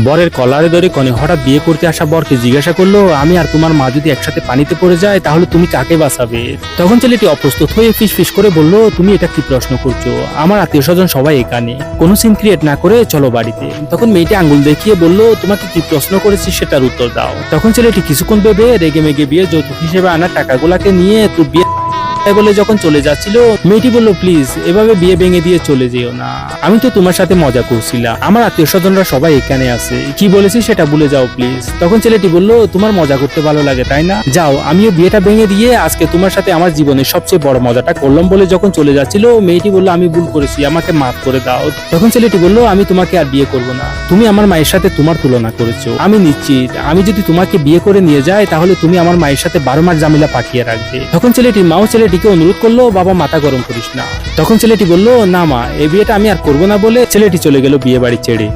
বরের কলারে ধরে কনে হঠাৎ বিয়ে করতে আসা বরকে জিজ্ঞাসা করলো, আমি আর তোমার মা যদি একসাথে পানিতে পড়ে যায় তাহলে তুমি কাকে বাঁচাবে? তখন ছেলেটি অপ্রস্তুত হয়ে ফিস ফিস করে বলল, তুমি এটা কি প্রশ্ন করছো? আমার আত্মীয় স্বজন সবাই এখানে, কোনো সিন ক্রিয়েট না করে চলো বাড়িতে। তখন মেয়েটি আঙ্গুল দেখিয়ে বলল, তোমাকে কি প্রশ্ন করেছি সেটার উত্তর দাও। তখন ছেলেটি কিছুক্ষণ ভেবে রেগে মেগে বিয়ে যৌতুক হিসেবে আনা টাকাগুলাকে নিয়ে তুই বিয়ে বলে যখন চলে যাচ্ছিল, মেয়েটি বলল, প্লিজ এভাবে বিয়ে ভেঙে দিয়ে চলে যেও না, আমি তো তোমার সাথে মজা করছিলাম, আমার আত্মীয় স্বজনরা সবাই এখানে আছে, কি বলেছি সেটা ভুলে যাও প্লিজ। তখন ছেলেটি বলল, তোমার মজা করতে ভালো লাগে তাই না, যাও আমিও বিয়েটা ভেঙে দিয়ে আজকে তোমার সাথে আমার জীবনের সবচেয়ে বড় মজাটা করলাম বলে যখন চলে যাচ্ছিল, মেয়েটি বলল, আমি ভুল করেছি, আমাকে মাফ করে দাও। তখন ছেলেটি বলল, আমি তোমাকে আর বিয়ে করব না, তুমি আমার মায়ের সাথে তোমার তুলনা করেছো, আমি নিশ্চিত আমি যদি তোমাকে বিয়ে করে নিয়ে যাই তাহলে তুমি আমার মায়ের সাথে 12 মাস ঝামেলা পাঠিয়ে রাখবে। তখন ছেলেটির মাও ছেলেটিকে অনুরোধ করলো, বাবা মাথা গরম করিস না। তখন ছেলেটি বলল, না মা, এই বিয়েটা আমি আর করবো না বলে ছেলেটি চলে গেল বিয়ে বাড়ি ছেড়ে।